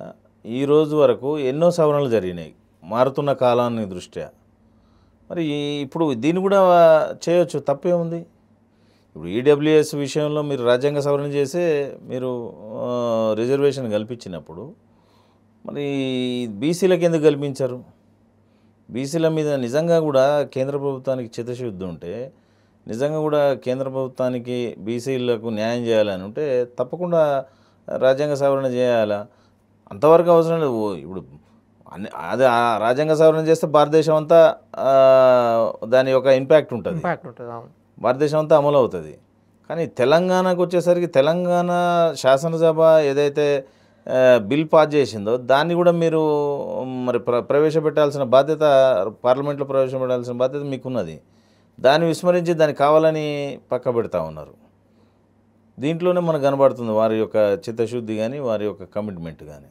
ఈ రోజు వరకు ఎన్నో సవరణలు జరిగినాయి మారుతున్న కాలాన్ని దృష్ట్యా. మరి ఇప్పుడు దీన్ని కూడా చేయొచ్చు, తప్పే ఉంది. ఇప్పుడు ఈడబ్ల్యూఎస్ విషయంలో మీరు రాజ్యాంగ సవరణ చేసే మీరు రిజర్వేషన్ కల్పించినప్పుడు మరి బీసీలకు ఎందుకు కల్పించారు? బీసీల మీద నిజంగా కూడా కేంద్ర ప్రభుత్వానికి చిత్తశుద్ధి ఉంటే, నిజంగా కూడా కేంద్ర ప్రభుత్వానికి బీసీలకు న్యాయం చేయాలని ఉంటే తప్పకుండా రాజ్యాంగ సవరణ చేయాలా. అంతవరకు అవసరం లేదు. ఇప్పుడు అదే రాజ్యాంగ సవరణ చేస్తే భారతదేశం అంతా దాని యొక్క ఇంపాక్ట్ ఉంటుంది, భారతదేశం అంతా అమలు అవుతుంది. కానీ తెలంగాణకు వచ్చేసరికి తెలంగాణ శాసనసభ ఏదైతే బిల్ పాస్ చేసిందో దాన్ని కూడా మీరు మరి ప్రవేశపెట్టాల్సిన బాధ్యత, పార్లమెంట్లో ప్రవేశపెట్టాల్సిన బాధ్యత మీకున్నది. దాన్ని విస్మరించి దాన్ని కావాలని పక్క పెడతా ఉన్నారు. దీంట్లోనే మనకు కనబడుతుంది వారి యొక్క చిత్తశుద్ధి కానీ వారి యొక్క కమిట్మెంట్ కానీ.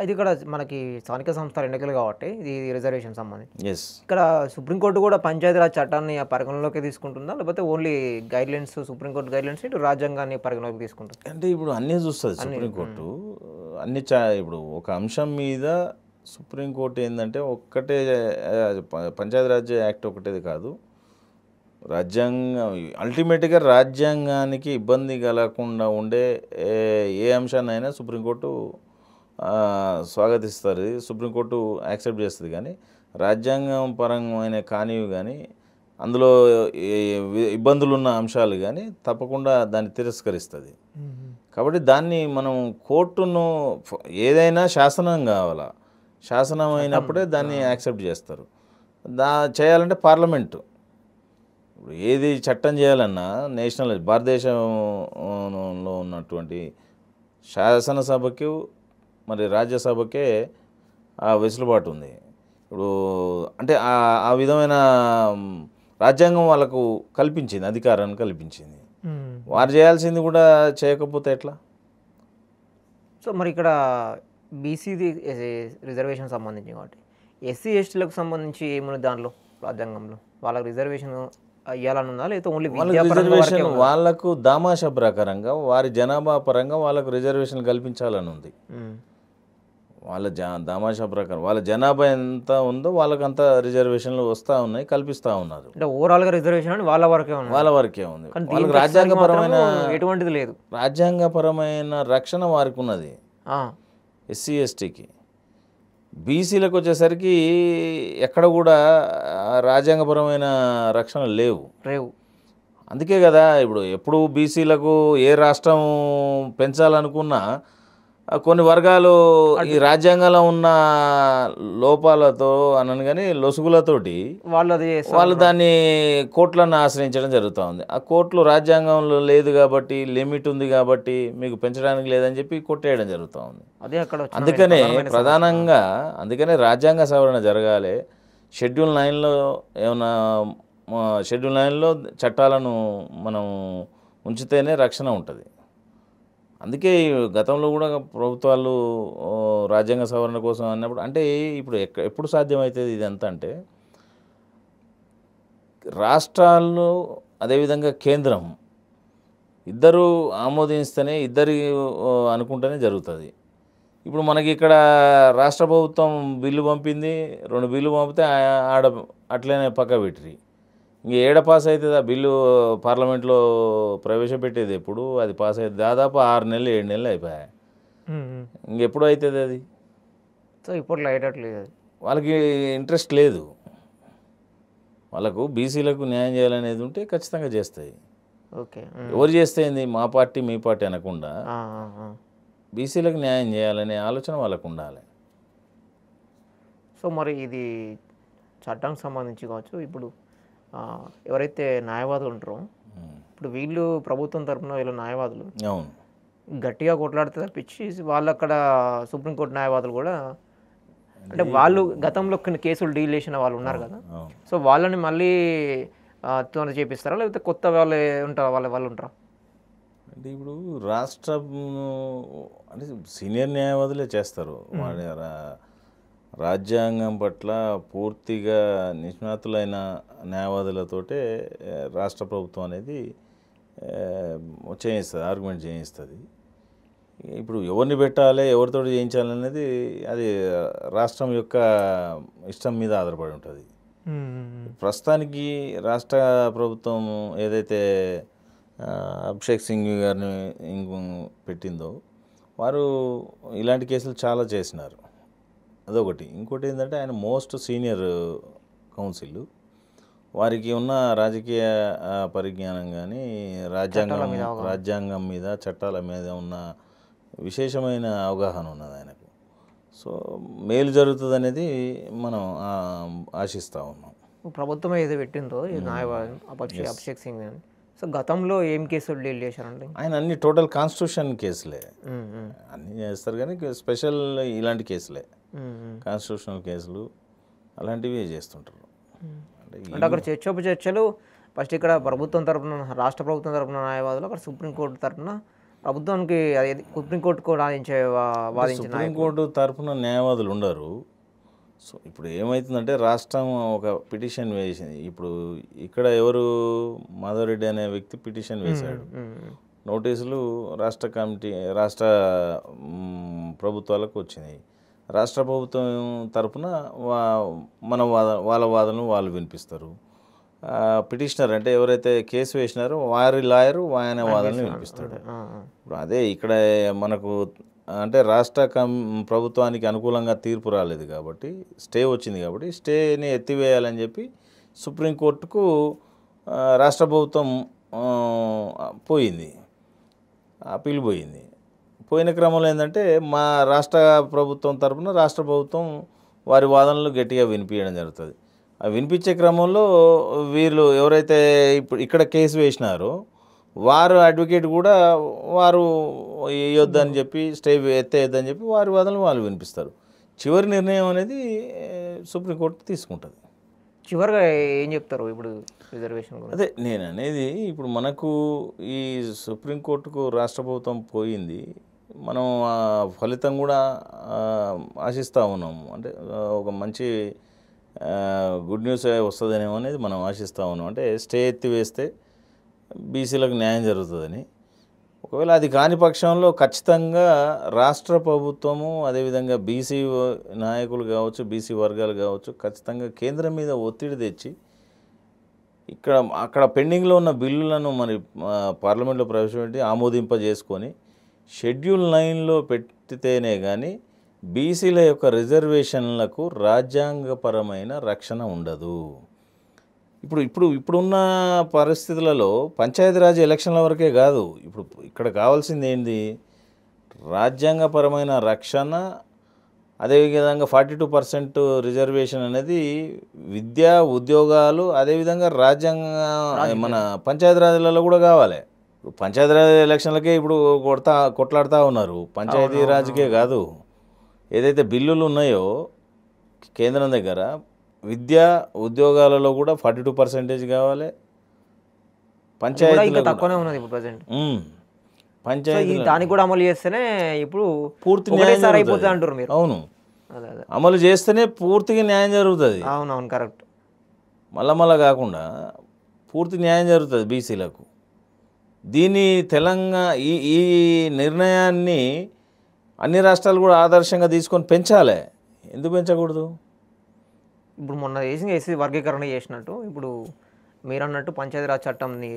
అది ఇక్కడ మనకి స్థానిక సంస్థల ఎన్నికలు కాబట్టి ఇది రిజర్వేషన్ సంబంధించి ఇక్కడ సుప్రీంకోర్టు కూడా పంచాయతీరాజ్ చట్టాన్ని పరిగణలోకి తీసుకుంటుందా, లేకపోతే ఓన్లీ గైడ్లైన్స్, సుప్రీంకోర్టు గైడ్లైన్స్ ఇటు రాజ్యాంగాన్ని పరిగణలోకి తీసుకుంటుంది? అంటే ఇప్పుడు అన్నీ చూస్తుంది సుప్రీంకోర్టు, అన్ని. ఇప్పుడు ఒక అంశం మీద సుప్రీంకోర్టు ఏంటంటే ఒక్కటే పంచాయతీరాజ్ యాక్ట్ ఒకటేది కాదు, రాజ్యాంగం అల్టిమేట్గా రాజ్యాంగానికి ఇబ్బంది కలగకుండా ఉండే ఏ అంశాన్నైనా సుప్రీంకోర్టు స్వాగతిస్తారు, సుప్రీంకోర్టు యాక్సెప్ట్ చేస్తుంది. కానీ రాజ్యాంగం పరమైన కానివి కానీ అందులో ఇబ్బందులు ఉన్న అంశాలు కానీ తప్పకుండా దాన్ని తిరస్కరిస్తుంది. కాబట్టి దాన్ని మనం కోర్టును ఏదైనా శాసనం కావాలా, శాసనం అయినప్పుడే దాన్ని యాక్సెప్ట్ చేస్తారు. చేయాలంటే పార్లమెంటు ఇప్పుడు ఏది చట్టం చేయాలన్నా నేషనల్ భారతదేశంలో ఉన్నటువంటి శాసనసభకు మరి రాజ్యసభకే ఆ వెసులుబాటు ఉంది. ఇప్పుడు అంటే ఆ విధమైన రాజ్యాంగం వాళ్ళకు కల్పించింది, అధికారాన్ని కల్పించింది. వారు చేయాల్సింది కూడా చేయకపోతే ఎట్లా? సో మరి ఇక్కడ బీసీది రిజర్వేషన్ సంబంధించి కాబట్టి ఎస్సీ ఎస్టీలకు సంబంధించి ఏముంది దానిలో రాజ్యాంగంలో? వాళ్ళకి రిజర్వేషన్ ఇవ్వాలని ఉందా, లేకపోతే ఓన్లీ రిజర్వేషన్ వాళ్ళకు దామాషా ప్రకారంగా వారి జనాభా పరంగా వాళ్ళకు రిజర్వేషన్ కల్పించాలని ఉంది. వాళ్ళ దామాషా ప్రకారం వాళ్ళ జనాభా ఎంత ఉందో వాళ్ళకి అంత రిజర్వేషన్లు వస్తూ ఉన్నాయి, కల్పిస్తూ ఉన్నారు. అంటే ఓవరాల్గా రిజర్వేషన్ అని వాళ్ళ వరకే ఉంది, వాళ్ళ వరకే ఉంది. వాళ్ళకి రాజ్యాంగపరమైన ఎటువంటిది లేదు, రాజ్యాంగపరమైన రక్షణ వారికి ఉన్నది ఎస్సీ ఎస్టీకి. బీసీలకు వచ్చేసరికి ఎక్కడ కూడా రాజ్యాంగపరమైన రక్షణ లేవు. అందుకే కదా ఇప్పుడు ఎప్పుడు బీసీలకు ఏ రాష్ట్రం పెంచాలనుకున్నా కొన్ని వర్గాలు ఈ రాజ్యాంగంలో ఉన్న లోపాలతో అనను కానీ లొసుగులతోటి వాళ్ళు దాన్ని కోర్టులను ఆశ్రయించడం జరుగుతూ ఉంది. ఆ కోర్టులు రాజ్యాంగంలో లేదు కాబట్టి, లిమిట్ ఉంది కాబట్టి మీకు పెంచడానికి లేదని చెప్పి కొట్టేయడం జరుగుతూ ఉంది. అందుకనే ప్రధానంగా అందుకనే రాజ్యాంగ సవరణ జరగాలి. షెడ్యూల్ 9లో ఏమన్నా షెడ్యూల్ 9లో చట్టాలను మనం ఉంచితేనే రక్షణ ఉంటుంది. అందుకే గతంలో కూడా ప్రభుత్వాలు రాజ్యాంగ సవరణ కోసం అన్నప్పుడు అంటే ఇప్పుడు ఎప్పుడు సాధ్యమవుతుంది ఇదంతా అంటే రాష్ట్రాలు అదేవిధంగా కేంద్రం ఇద్దరు ఆమోదిస్తేనే, ఇద్దరు అనుకుంటేనే జరుగుతుంది. ఇప్పుడు మనకి ఇక్కడ రాష్ట్ర ప్రభుత్వం బిల్లు పంపింది, 2 బిల్లు పంపితే ఆడ అట్లనే పక్క పెట్టిరి. ఇంక ఏడ పాస్ అవుతుంది ఆ బిల్లు? పార్లమెంట్లో ప్రవేశపెట్టేది ఎప్పుడు? అది పాస్ అయ్యేది దాదాపు 6 నెలలు 7 నెలలు అయిపోయాయి. ఇంకెప్పుడు అవుతుంది అది? సో ఇప్పుడు అయ్యేటట్లేదు, వాళ్ళకి ఇంట్రెస్ట్ లేదు. వాళ్ళకు బీసీలకు న్యాయం చేయాలనేది ఉంటే ఖచ్చితంగా చేస్తాయి. ఓకే, ఎవరు చేస్తేంది మా పార్టీ మీ పార్టీ అనకుండా బీసీలకు న్యాయం చేయాలనే ఆలోచన వాళ్ళకు ఉండాలి. సో మరి ఇది చట్టానికి సంబంధించి కావచ్చు, ఇప్పుడు ఎవరైతే న్యాయవాదులు ఉంటారో ఇప్పుడు వీళ్ళు ప్రభుత్వం తరఫున వీళ్ళు న్యాయవాదులు అవును గట్టిగా కొట్లాడితే తప్పించి వాళ్ళు అక్కడ సుప్రీంకోర్టు న్యాయవాదులు కూడా అంటే వాళ్ళు గతంలో కొన్ని కేసులు డీల్ చేసిన వాళ్ళు ఉన్నారు కదా, సో వాళ్ళని మళ్ళీ తోనే చేపిస్తారా, లేకపోతే కొత్త వాళ్ళు ఉంటారా, వాళ్ళు ఉంటారా? అంటే ఇప్పుడు రాష్ట్ర అంటే సీనియర్ న్యాయవాదులే చేస్తారు. రాజ్యాంగం పట్ల పూర్తిగా నిష్ణాతులైన న్యాయవాదులతోటే రాష్ట్ర ప్రభుత్వం అనేది చేయిస్తుంది, ఆర్గ్యుమెంట్ చేయిస్తుంది. ఇప్పుడు ఎవరిని పెట్టాలి, ఎవరితో చేయించాలనేది అది రాష్ట్రం యొక్క ఇష్టం మీద ఆధారపడి ఉంటుంది. ప్రస్తుతానికి రాష్ట్ర ప్రభుత్వం ఏదైతే అభిషేక్ సింఘ్వి గారిని పెట్టిందో వారు ఇలాంటి కేసులు చాలా చేసినారు. అదొకటి. ఇంకోటి ఏంటంటే ఆయన మోస్ట్ సీనియర్ కౌన్సిల్, వారికి ఉన్న రాజకీయ పరిజ్ఞానం కానీ రాజ్యాంగం మీద చట్టాల మీద ఉన్న విశేషమైన అవగాహన ఉన్నది ఆయనకు. సో మేలు జరుగుతుంది అనేది మనం ఆశిస్తూ ఉన్నాం. ప్రభుత్వం ఏదో పెట్టిందో అభిషేక్ సింగ్ అని, సో గతంలో ఏం కేసులు డీల్ చేశారండి ఆయన? అన్ని టోటల్ కాన్స్టిట్యూషన్ కేసులే అన్నీ చేస్తారు, కానీ స్పెషల్ ఇలాంటి కేసులే కాన్స్టిట్యూషనల్ కేసులు అలాంటివి చేస్తుంటారు. అంటే అక్కడ చర్చలు ఫస్ట్ ఇక్కడ ప్రభుత్వం తరఫున, రాష్ట్ర ప్రభుత్వం తరఫున న్యాయవాదులు, అక్కడ సుప్రీంకోర్టు తరఫున ప్రభుత్వానికి సుప్రీంకోర్టుకు వాదించిన సుప్రీంకోర్టు తరఫున న్యాయవాదులు ఉండరు. సో ఇప్పుడు ఏమవుతుందంటే రాష్ట్రం ఒక పిటిషన్ వేసింది. ఇప్పుడు ఇక్కడ ఎవరు మాధవరెడ్డి అనే వ్యక్తి పిటిషన్ వేశాడు, నోటీసులు రాష్ట్ర ప్రభుత్వాలకు వచ్చినాయి. రాష్ట్ర ప్రభుత్వం తరఫున వాళ్ళ వాదనలు వాళ్ళు వినిపిస్తారు. పిటిషనర్ అంటే ఎవరైతే కేసు వేసినారో వారి లాయరు ఆయన వాదనలు వినిపిస్తాడు. ఇప్పుడు అదే ఇక్కడ మనకు అంటే రాష్ట్ర ప్రభుత్వానికి అనుకూలంగా తీర్పు రాలేదు కాబట్టి స్టే వచ్చింది కాబట్టి స్టేని ఎత్తివేయాలని చెప్పి సుప్రీంకోర్టుకు రాష్ట్ర ప్రభుత్వం పోయింది, అప్పీల్ పోయింది. పోయిన క్రమంలో ఏంటంటే మా రాష్ట్ర ప్రభుత్వం తరపున రాష్ట్ర ప్రభుత్వం వారి వాదనలు గట్టిగా వినిపించడం జరుగుతుంది. ఆ వినిపించే క్రమంలో వీళ్ళు ఎవరైతే ఇప్పుడు ఇక్కడ కేసు వేసినారో వారు అడ్వకేట్ కూడా వారు వేయొద్దని చెప్పి స్టే ఎత్తేయొద్దని చెప్పి వారి వాదనలు వాళ్ళు వినిపిస్తారు. చివరి నిర్ణయం అనేది సుప్రీంకోర్టు తీసుకుంటుంది. చివరిగా ఏం చెప్తారు ఇప్పుడు రిజర్వేషన్? అదే నేను అనేది, ఇప్పుడు మనకు ఈ సుప్రీంకోర్టుకు రాష్ట్ర ప్రభుత్వం పోయింది, మనం ఫలితం కూడా ఆశిస్తూ ఉన్నాము. అంటే ఒక మంచి గుడ్ న్యూస్ వస్తుందనేమో అనేది మనం ఆశిస్తూ ఉన్నాం. అంటే స్టే ఎత్తివేస్తే బీసీలకు న్యాయం జరుగుతుందని. ఒకవేళ అది కాని పక్షంలో ఖచ్చితంగా రాష్ట్ర ప్రభుత్వము అదేవిధంగా బీసీ నాయకులు కావచ్చు, బీసీ వర్గాలు కావచ్చు, ఖచ్చితంగా కేంద్రం మీద ఒత్తిడి తెచ్చి అక్కడ పెండింగ్లో ఉన్న బిల్లులను మరి పార్లమెంట్లో ప్రవేశపెట్టి ఆమోదింపజేసుకొని షెడ్యూల్ 9లో పెట్టితేనే కానీ బీసీల యొక్క రిజర్వేషన్లకు రాజ్యాంగపరమైన రక్షణ ఉండదు. ఇప్పుడున్న పరిస్థితులలో పంచాయతీరాజ్ ఎలక్షన్ల వరకే కాదు, ఇక్కడ కావాల్సింది ఏంది? రాజ్యాంగపరమైన రక్షణ, అదేవిధంగా 42% రిజర్వేషన్ అనేది విద్యా ఉద్యోగాలు, అదేవిధంగా మన పంచాయతీరాజ్లలో కూడా కావాలి. పంచాయతీరాజ్ ఎలక్షన్లకే ఇప్పుడు కొట్లాడుతూ ఉన్నారు, పంచాయతీరాజ్కే కాదు. ఏదైతే బిల్లులు ఉన్నాయో కేంద్రం దగ్గర విద్యా ఉద్యోగాలలో కూడా 42% కావాలి. పంచాయతీ తక్కువనే ఉన్నది ఇప్పుడు ప్రజెంట్. పంచాయతీ దానికి కూడా అమలు చేస్తేనే ఇప్పుడు పూర్తి న్యాయం అయిపోతుంది అంటారు మీరు. అవును, అమలు చేస్తేనే పూర్తిగా న్యాయం జరుగుతుంది. అవునవును, కరెక్ట్. మళ్ళా కాకుండా పూర్తి న్యాయం జరుగుతుంది బీసీలకు. దీని తెలంగాణ ఈ నిర్ణయాన్ని అన్ని రాష్ట్రాలు కూడా ఆదర్శంగా తీసుకొని పెంచాలి. ఎందుకు పెంచకూడదు? ఇప్పుడు మొన్న ఎస్సీ వర్గీకరణ చేసినట్టు ఇప్పుడు మీరు అన్నట్టు పంచాయతీరాజ్ చట్టంని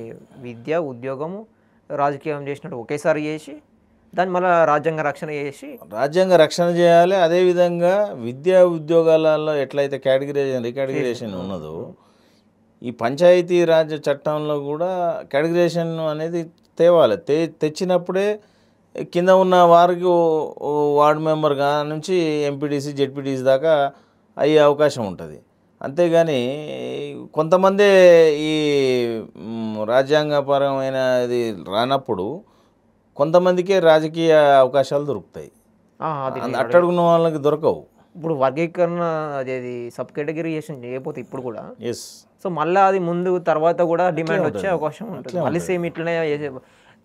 విద్య, ఉద్యోగము, రాజకీయం చేసినట్టు ఒకేసారి చేసి దాన్ని మళ్ళీ రాజ్యాంగ రక్షణ చేయాలి. అదేవిధంగా విద్యా ఉద్యోగాలలో ఎట్లయితే రికాటగరైజేషన్ ఉన్నదో ఈ పంచాయతీరాజ్ చట్టంలో కూడా కేటగరైజేషన్ అనేది తేవాలి. తెచ్చినప్పుడే కింద ఉన్న వారికి వార్డు మెంబర్ నుంచి ఎంపీటీసీ, జెడ్పీటీసీ దాకా అయ్యే అవకాశం ఉంటుంది. అంతేగాని కొంతమంది ఈ రాజ్యాంగపరమైన ఇది రానప్పుడు కొంతమందికే రాజకీయ అవకాశాలు దొరుకుతాయి, అట్టడుగున్న వాళ్ళకి దొరకవు. ఇప్పుడు వర్గీకరణ అదేది సబ్ కేటగిరీషన్ చేయకపోతే ఇప్పుడు కూడా ఎస్, సో మళ్ళీ అది ముందు తర్వాత కూడా డిమాండ్ వచ్చే అవకాశం ఉంటుంది. మళ్ళీ సేమ్ ఇట్లనే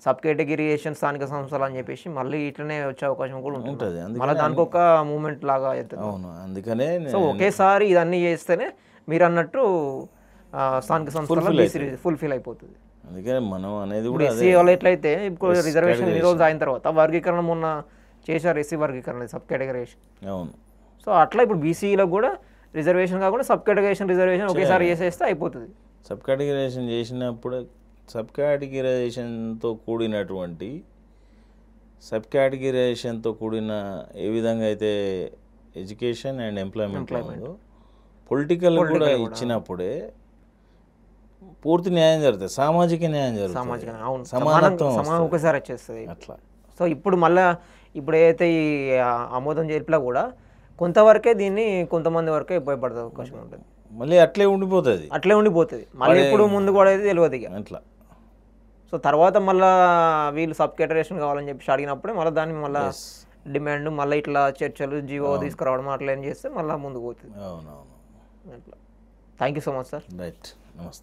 సబ్ కేటగిరీషన్ స్థానిక సంస్థలు అని చెప్పేసి మళ్ళీ ఇట్లనే వచ్చే అవకాశం కూడా ఉంటుంది. మళ్ళీ దానికి ఒక మూమెంట్ లాగా అవుతుంది. అవును, అందుకనే సో ఒకేసారి ఇదన్నీ చేస్తేనే మీరు అన్నట్టు స్థానిక సంస్థలు ఫుల్ఫిల్ అయిపోతుంది. అందుకనే మనం అనేది కూడా ఎస్సీ వాళ్ళు ఎట్లయితే ఇప్పుడు రిజర్వేషన్ ఈ రోజు అయిన తర్వాత వర్గీకరణ మొన్న చేశారు, ఎస్సీ వర్గీకరణ సబ్ కేటగిరీషన్. అవును, సో అట్లా ఇప్పుడు బీసీలో కూడా రిజర్వేషన్ కాకుండా సబ్ కేటగిరీషన్ ఒకేసారి చేసేస్తే అయిపోతుంది. సబ్ కేటగిరీషన్ చేసినప్పుడు సబ్ కేటగిరైజేషన్తో కూడిన ఏ విధంగా అయితే ఎడ్యుకేషన్ అండ్ ఎంప్లాయ్మెంట్ పొలిటికల్ కూడా ఇచ్చినప్పుడే పూర్తి న్యాయం జరుగుతుంది, సామాజిక న్యాయం జరుగుతుంది, సమానం ఒకసారి వచ్చేస్తుంది అట్లా. సో ఇప్పుడు మళ్ళీ ఏదైతే ఈ ఆమోదం జరిపినా కూడా కొంతవరకే దీన్ని కొంతమంది వరకే ఉపయోగపడే అవకాశం ఉంటుంది. మళ్ళీ అట్లే ఉండిపోతుంది మళ్ళీ ఇప్పుడు ముందు కూడా అయితే తెలియదు ఇక అట్లా. సో తర్వాత మళ్ళీ వీళ్ళు సబ్ కేటగరైజేషన్ కావాలని చెప్పి అడిగినప్పుడే మళ్ళీ దాన్ని మళ్ళీ డిమాండ్ మళ్ళీ ఇట్లా చర్చలు జీవో తీసుకురావడం అట్లా ఏం చేస్తే మళ్ళీ ముందుకు పోతుంది. అవునవును, అట్లా. Thank you so much sir. Right, నమస్తే.